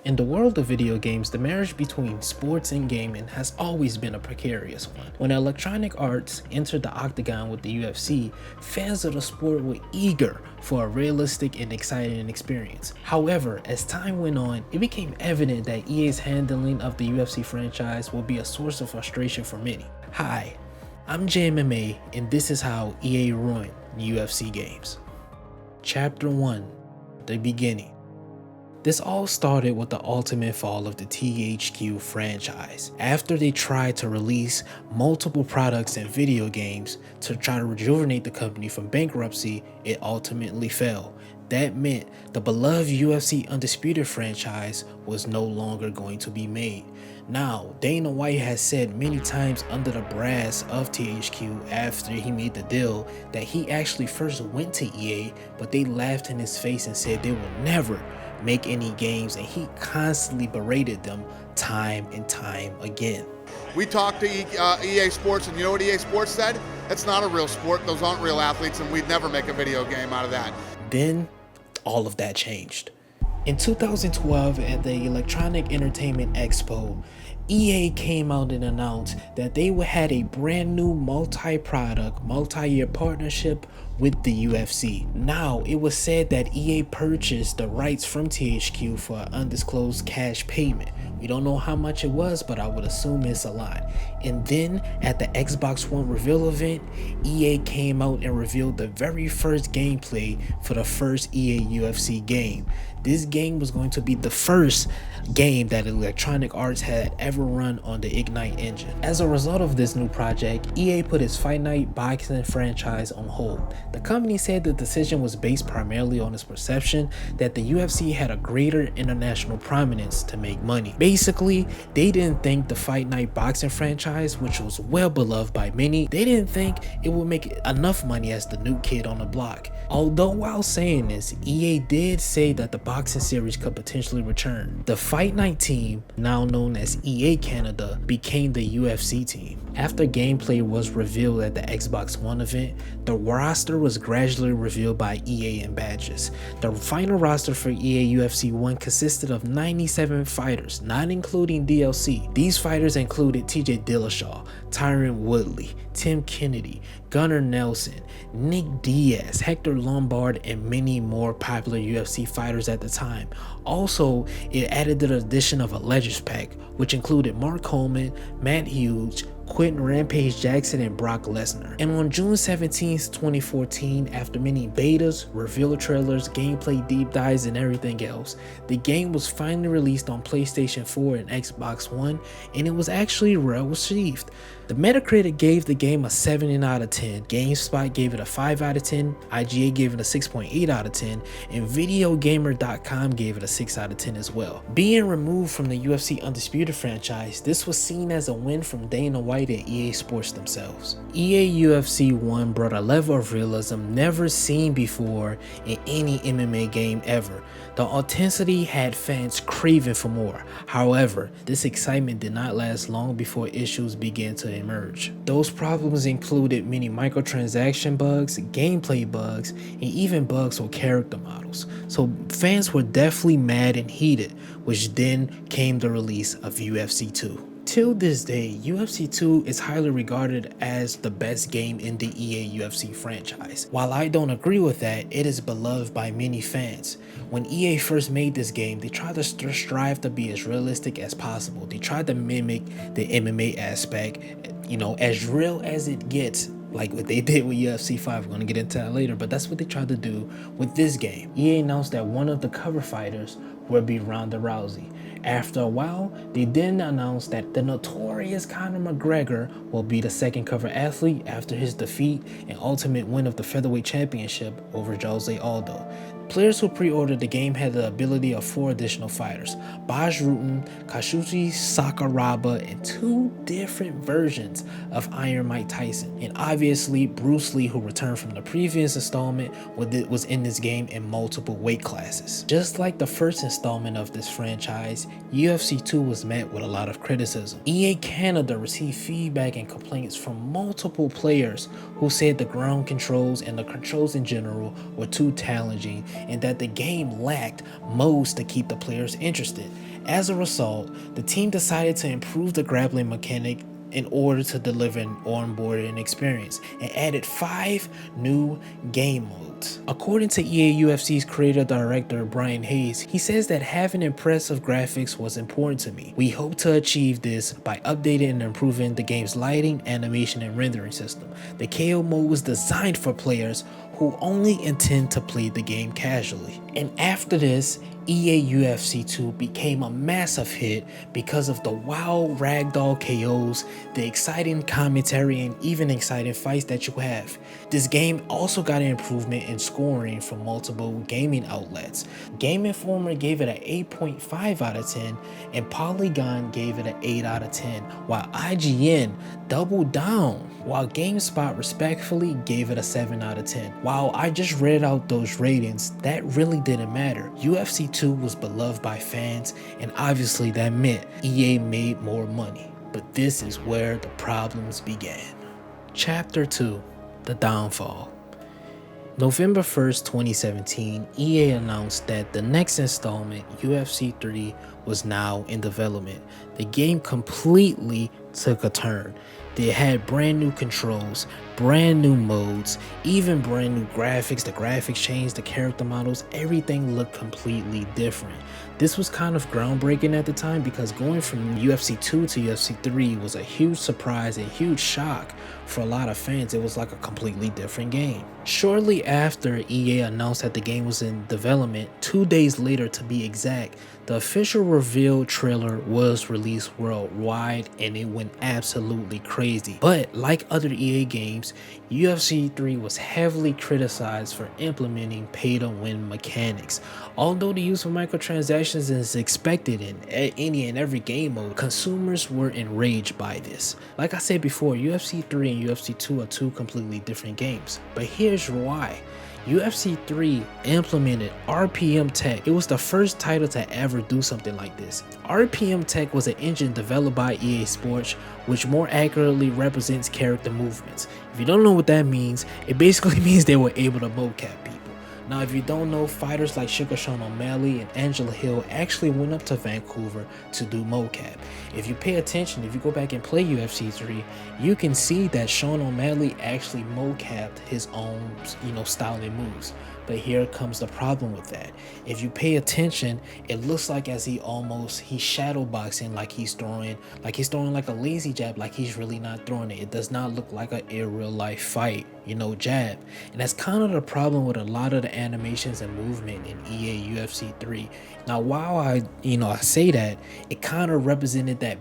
In the world of video games, the marriage between sports and gaming has always been a precarious one. When Electronic Arts entered the octagon with the UFC, fans of the sport were eager for a realistic and exciting experience. However, as time went on, it became evident that EA's handling of the UFC franchise will be a source of frustration for many. Hi, I'm JMMA, and this is how EA ruined UFC games. Chapter 1: The Beginning. This all started with the ultimate fall of the THQ franchise. After they tried to release multiple products and video games to try to rejuvenate the company from bankruptcy, it ultimately fell. That meant the beloved UFC Undisputed franchise was no longer going to be made. Now, Dana White has said many times under the brass of THQ after he made the deal that he actually first went to EA, but they laughed in his face and said they will never make any games, and he constantly berated them time and time again. We talked to EA Sports, and you know what EA Sports said? That's not a real sport, those aren't real athletes, and we'd never make a video game out of that. Then all of that changed. In 2012 at the Electronic Entertainment Expo, EA came out and announced that they had a brand new multi-product, multi-year partnership with the UFC. Now, it was said that EA purchased the rights from THQ for an undisclosed cash payment. We don't know how much it was, but I would assume it's a lot. And then at the Xbox One reveal event, EA came out and revealed the very first gameplay for the first EA UFC game. This game was going to be the first game that Electronic Arts had ever run on the Ignite engine. As a result of this new project, EA put its Fight Night boxing franchise on hold. The company said the decision was based primarily on its perception that the UFC had a greater international prominence to make money. Basically, they didn't think the Fight Night boxing franchise, which was well beloved by many, they didn't think it would make enough money as the new kid on the block. Although while saying this, EA did say that the boxing series could potentially return. The Fight Night team, now known as EA Canada, became the UFC team. After gameplay was revealed at the Xbox One event, the roster was gradually revealed by EA in batches. The final roster for EA UFC 1 consisted of 97 fighters, not including DLC. These fighters included TJ Dillashaw, Tyron Woodley, Tim Kennedy, Gunnar Nelson, Nick Diaz, Hector Lombard, and many more popular UFC fighters at the time. Also, it added the addition of a Legends pack, which included Mark Coleman, Matt Hughes, Quentin Rampage Jackson, and Brock Lesnar. And on June 17, 2014, after many betas, reveal trailers, gameplay deep dives, and everything else, the game was finally released on PlayStation 4 and Xbox One, and it was actually well received. The Metacritic gave the game a 7 out of 10, GameSpot gave it a 5 out of 10, IGA gave it a 6.8 out of 10, and VideoGamer.com gave it a 6 out of 10 as well. Being removed from the UFC Undisputed franchise, this was seen as a win from Dana White and EA Sports themselves. EA UFC 1 brought a level of realism never seen before in any MMA game ever. The authenticity had fans craving for more. However, this excitement did not last long before issues began to emerge. Those problems included many microtransaction bugs, gameplay bugs, and even bugs with character models. So fans were definitely mad and heated, which then came the release of UFC 2. Till this day, UFC 2 is highly regarded as the best game in the EA UFC franchise. While I don't agree with that, it is beloved by many fans. When EA first made this game, they tried to strive to be as realistic as possible. They tried to mimic the MMA aspect, as real as it gets, like what they did with UFC 5. We're going to get into that later, but that's what they tried to do with this game. EA announced that one of the cover fighters would be Ronda Rousey. After a while, they then announced that the notorious Conor McGregor will be the second cover athlete after his defeat and ultimate win of the featherweight championship over Jose Aldo. Players who pre-ordered the game had the ability of 4 additional fighters: Baj Rutten, Kazushi Sakuraba, and 2 different versions of Iron Mike Tyson. And obviously, Bruce Lee, who returned from the previous installment, was in this game in multiple weight classes. Just like the first installment of this franchise, UFC 2 was met with a lot of criticism. EA Canada received feedback and complaints from multiple players who said the ground controls and the controls in general were too challenging and that the game lacked modes to keep the players interested. As a result, the team decided to improve the grappling mechanic in order to deliver an onboarding experience and added 5 new game modes. According to EA UFC's creator director Brian Hayes, he says that having impressive graphics was important to me. We hope to achieve this by updating and improving the game's lighting, animation, and rendering system. The KO mode was designed for players who only intend to play the game casually. And after this, EA UFC 2 became a massive hit because of the wild ragdoll KOs, the exciting commentary, and even exciting fights that you have. This game also got an improvement in scoring from multiple gaming outlets. Game Informer gave it an 8.5 out of 10, and Polygon gave it an 8 out of 10, while IGN doubled down, while GameSpot respectfully gave it a 7 out of 10. While I just read out those ratings, that really didn't matter. UFC 2 was beloved by fans, and obviously that meant EA made more money. But this is where the problems began. Chapter 2: The Downfall. November 1st, 2017, EA announced that the next installment, UFC 3, was now in development. The game completely took a turn. They had brand new controls, brand new modes, even brand new graphics. The graphics changed, the character models, everything looked completely different. This was kind of groundbreaking at the time because going from UFC 2 to UFC 3 was a huge surprise and huge shock for a lot of fans. It was like a completely different game. Shortly after EA announced that the game was in development, 2 days later to be exact, the official reveal trailer was released worldwide and it went absolutely crazy. But like other EA games, UFC 3 was heavily criticized for implementing pay-to-win mechanics. Although the use of microtransactions is expected in any and every game mode, consumers were enraged by this. Like I said before, UFC 3 and UFC 2 are two completely different games. But here's why. UFC 3 implemented RPM Tech. It was the first title to ever do something like this. RPM Tech was an engine developed by EA Sports, which more accurately represents character movements. If you don't know what that means, it basically means they were able to mocap people. Now, if you don't know, fighters like Sugar Sean O'Malley and Angela Hill actually went up to Vancouver to do mocap. If you pay attention, if you go back and play UFC 3, you can see that Sean O'Malley actually mocapped his own, style and moves. But here comes the problem with that. If you pay attention, it looks like as he's shadow boxing, like he's throwing like a lazy jab, like he's really not throwing it. It does not look like a real life fight, jab. And that's kind of the problem with a lot of the animations and movement in EA UFC 3. Now, while I say that, it kind of represented that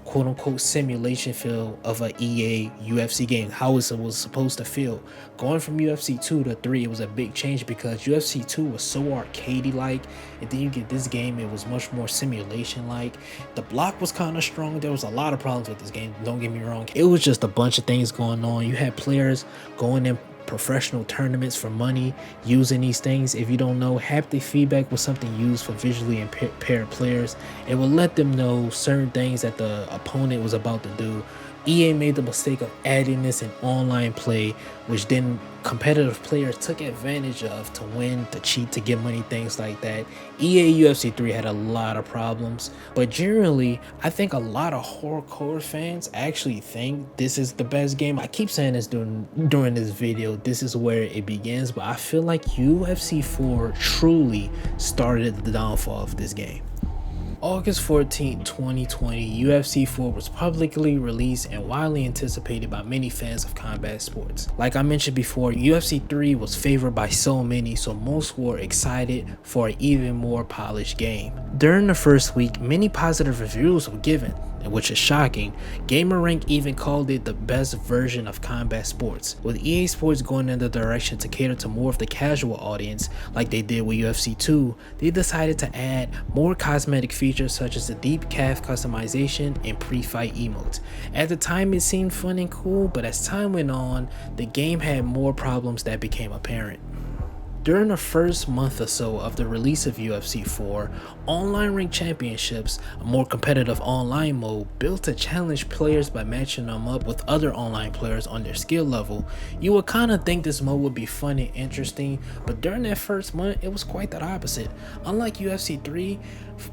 quote unquote simulation feel of a EA UFC game, how it was supposed to feel. Going from UFC 2 to 3, it was a big change because UFC 2 was so arcadey like, and then you get this game, it was much more simulation like. The block was kind of strong. There was a lot of problems with this game, don't get me wrong. It was just a bunch of things going on. You had players going in professional tournaments for money using these things. If you don't know, haptic feedback was something used for visually impaired players. It would let them know certain things that the opponent was about to do. EA made the mistake of adding this in online play, which then competitive players took advantage of to win, to cheat, to get money, things like that. EA UFC 3 had a lot of problems, but generally, I think a lot of hardcore fans actually think this is the best game. I keep saying this during this video, this is where it begins, but I feel like UFC 4 truly started the downfall of this game. August 14, 2020, UFC 4 was publicly released and widely anticipated by many fans of combat sports. Like I mentioned before, UFC 3 was favored by so many, so most were excited for an even more polished game. During the first week, many positive reviews were given, which is shocking. GamerRank even called it the best version of combat sports. With EA Sports going in the direction to cater to more of the casual audience, like they did with UFC 2, they decided to add more cosmetic features such as the deep calf customization and pre-fight emotes. At the time it seemed fun and cool, but as time went on, the game had more problems that became apparent. During the first month or so of the release of UFC 4, Online Ring Championships, a more competitive online mode built to challenge players by matching them up with other online players on their skill level, you would kind of think this mode would be fun and interesting, but during that first month, it was quite the opposite. Unlike UFC 3,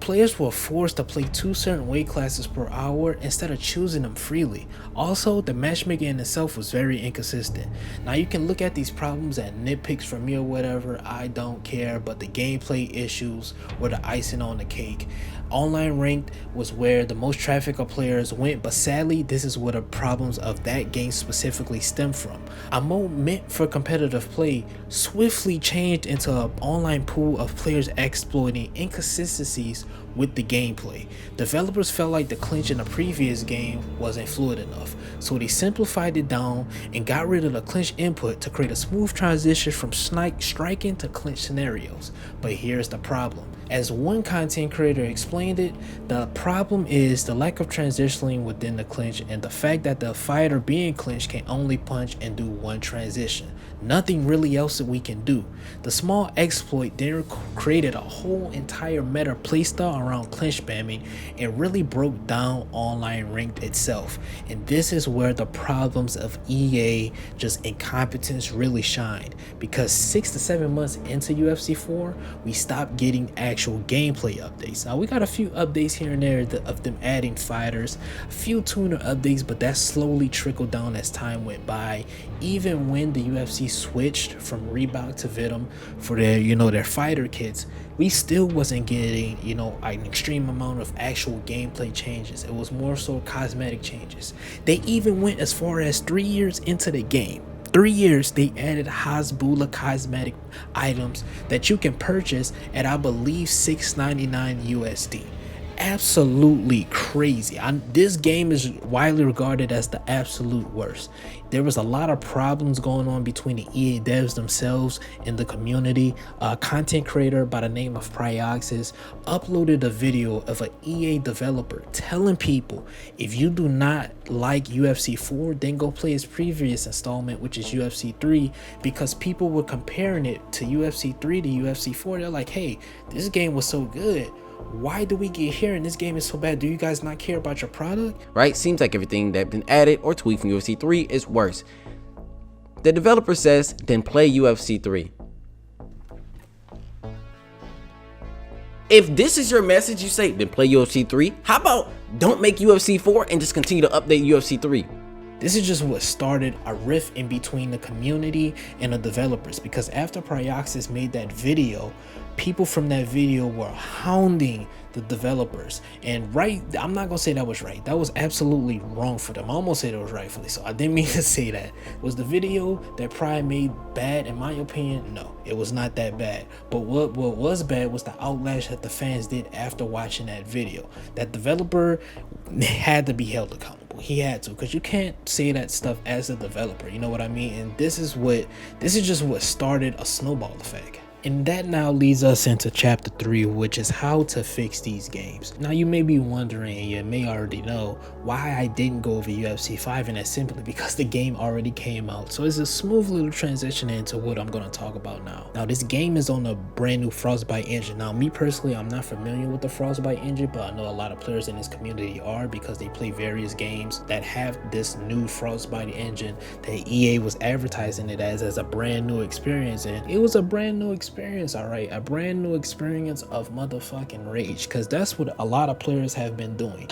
players were forced to play 2 certain weight classes per hour instead of choosing them freely. Also, the matchmaking in itself was very inconsistent. Now you can look at these problems as nitpicks from me or whatever, I don't care, but the gameplay issues were the icing on the cake. Online ranked was where the most traffic of players went, but sadly this is where the problems of that game specifically stem from. A mode meant for competitive play swiftly changed into an online pool of players exploiting inconsistencies with the gameplay. Developers felt like the clinch in the previous game wasn't fluid enough, so they simplified it down and got rid of the clinch input to create a smooth transition from striking to clinch scenarios. But here's the problem. As one content creator explained it, the problem is the lack of transitioning within the clinch and the fact that the fighter being clinched can only punch and do one transition. Nothing really else that we can do. The small exploit then created a whole entire meta playstyle around clinch spamming and really broke down online ranked itself. And this is where the problems of EA just incompetence really shined, because 6 to 7 months into UFC 4, we stopped getting actual gameplay updates. Now we got a few updates here and there of them adding fighters, a few tuner updates, but that slowly trickled down as time went by. Even when the UFC switched from Reebok to Venom for their, their fighter kits, we still wasn't getting, an extreme amount of actual gameplay changes. It was more so cosmetic changes. They even went as far as 3 years into the game. 3 years they added Hasbulla cosmetic items that you can purchase at, I believe, $6.99 USD. Absolutely crazy. This game is widely regarded as the absolute worst. There was a lot of problems going on between the EA devs themselves and the community. A content creator by the name of Pryoxis uploaded a video of an EA developer telling people, if you do not like UFC 4, then go play its previous installment, which is UFC 3, because people were comparing it to UFC 3 to UFC 4. They're like, hey, this game was so good, why do we get here and this game is so bad? Do you guys not care about your product? Right? Seems like everything that's been added or tweaked from UFC 3 is worse. The developer says, then play UFC 3. If this is your message, you say, then play UFC 3. How about don't make UFC 4 and just continue to update UFC 3? This is just what started a rift in between the community and the developers, because after Pryoxis made that video, people from that video were hounding the developers. And I'm not gonna say that was right. That was absolutely wrong for them. I almost said it was rightfully so. I didn't mean to say that. Was the video that Pryo made bad? In my opinion, no, it was not that bad. But what was bad was the outlash that the fans did after watching that video. That developer had to be held accountable. He had to, because you can't say that stuff as a developer, you know what I mean? And this is just what started a snowball effect. And that now leads us into chapter 3, which is how to fix these games. Now you may be wondering, and you may already know, why I didn't go over UFC 5, and that's simply because the game already came out. So it's a smooth little transition into what I'm going to talk about now. Now this game is on a brand new Frostbite engine. Now me personally, I'm not familiar with the Frostbite engine, but I know a lot of players in this community are, because they play various games that have this new Frostbite engine that EA was advertising it as a brand new experience. And it was a brand new experience, all right, a brand new experience of motherfucking rage, because that's what a lot of players have been doing.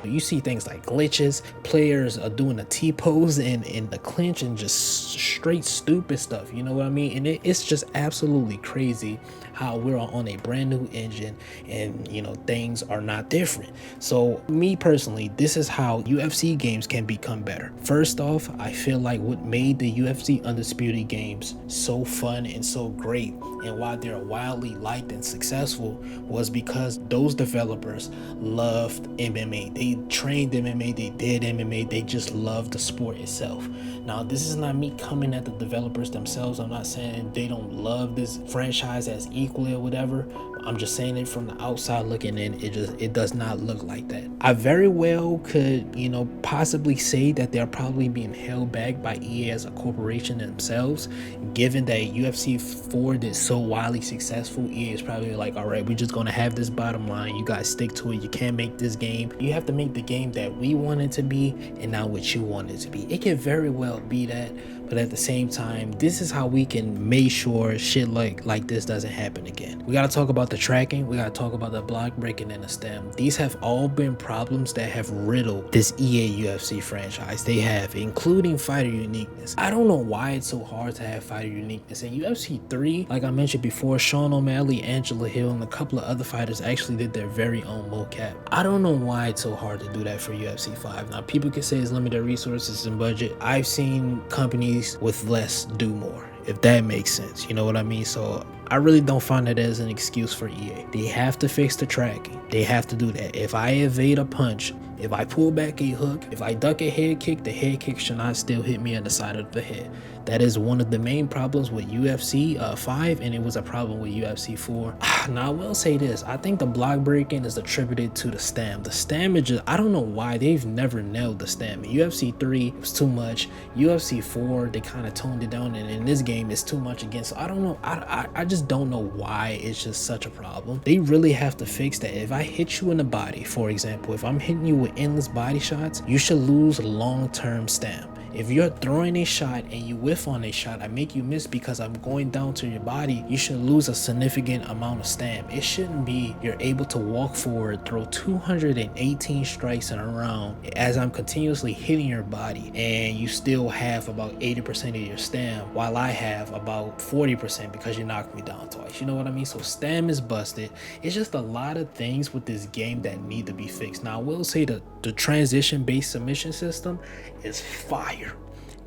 You see things like glitches, players are doing a T-pose in the clinch, and just straight stupid stuff, you know what I mean? And it's just absolutely crazy how we're on a brand new engine and things are not different. So me personally, this is how UFC games can become better. First off, I feel like what made the UFC Undisputed games so fun and so great, and why they're wildly liked and successful, was because those developers loved MMA. They trained MMA, they did MMA, they just loved the sport itself. Now, this is not me coming at the developers themselves. I'm not saying they don't love this franchise as equally or whatever. I'm just saying it from the outside looking in. It does not look like that. I very well could, possibly say that they're probably being held back by EA as a corporation themselves, given that UFC 4 did so wildly successful. EA is probably like, all right, we're just gonna have this bottom line. You guys stick to it. You can't make this game. You have to make the game that we want it to be and not what you want it to be. It can very well be that, but at the same time, this is how we can make sure shit like this doesn't happen again. We gotta talk about the tracking. We gotta talk about the block breaking and the stem. These have all been problems that have riddled this EA UFC franchise. They have, including fighter uniqueness. I don't know why it's so hard to have fighter uniqueness. In UFC 3, like I mentioned before, Sean O'Malley, Angela Hill, and a couple of other fighters actually did their very own mocap. I don't know why it's so hard to do that for UFC 5. Now, people can say it's limited resources and budget. I've seen companies with less do more, if that makes sense. You know what I mean? So I really don't find that as an excuse for EA. They have to fix the tracking. They have to do that. If I evade a punch, if I pull back a hook, if I duck a head kick, the head kick should not still hit me on the side of the head. That is one of the main problems with UFC 5, and it was a problem with UFC 4. Now, I will say this. I think the block breaking is attributed to the stam. The stam is just, I don't know why they've never nailed the stam. In UFC 3, it was too much. UFC 4, they kind of toned it down, and in this game, it's too much again. So I don't know. I just don't know why it's just such a problem. They really have to fix that. If I hit you in the body, for example, if I'm hitting you with endless body shots, you should lose long-term stam. If you're throwing a shot and you whiff on a shot, I make you miss because I'm going down to your body, you should lose a significant amount of stam. It shouldn't be you're able to walk forward, throw 218 strikes in a round as I'm continuously hitting your body, and you still have about 80% of your stam, while I have about 40% because you knocked me down twice. You know what I mean? So stam is busted. It's just a lot of things with this game that need to be fixed. Now, I will say that the transition-based submission system is fire.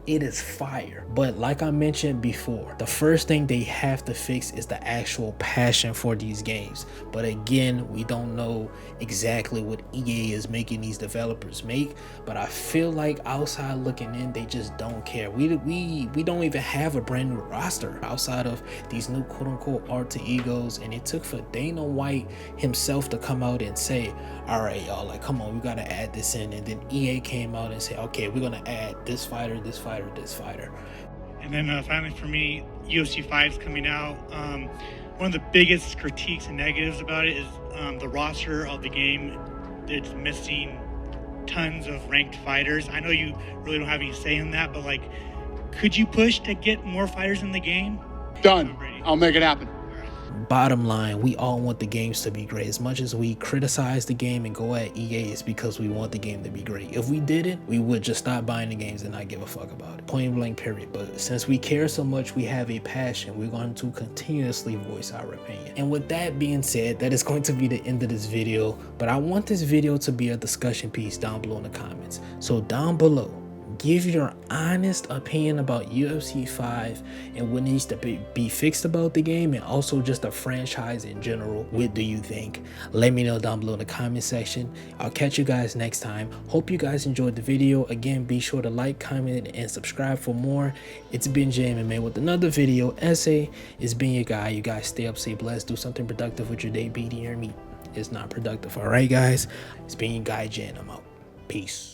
It is fire. But like I mentioned before, the first thing they have to fix is the actual passion for these games. But again, we don't know exactly what EA is making these developers make, but I feel like outside looking in, they just don't care. We don't even have a brand new roster outside of these new quote-unquote alter egos, and it took for Dana White himself to come out and say, all right, y'all, like, come on, we gotta add this in. And then EA came out and said, okay, we're gonna add this fighter, this fighter, this fighter. And then finally for me, UFC 5 is coming out. One of the biggest critiques and negatives about it is the roster of the game. It's missing tons of ranked fighters. I know you really don't have any say in that, but like, could you push to get more fighters in the game? Done. I'll make it happen. Bottom line, we all want the games to be great. As much as we criticize the game and go at EA, it's because we want the game to be great. If we didn't, we would just stop buying the games and not give a fuck about it. Point blank, period. But since we care so much, we have a passion, we're going to continuously voice our opinion. And with that being said, that is going to be the end of this video. But I want this video to be a discussion piece down below in the comments. So down below, give your honest opinion about UFC 5 and what needs to be fixed about the game, and also just the franchise in general. What do you think? Let me know down below in the comment section. I'll catch you guys next time. Hope you guys enjoyed the video. Again, be sure to like, comment, and subscribe for more. It's been JMMA with another video essay. It's been your guy. You guys stay up, stay blessed, do something productive with your day. Beating your meat is not productive. All right, guys. It's been your guy, Jen. I'm out. Peace.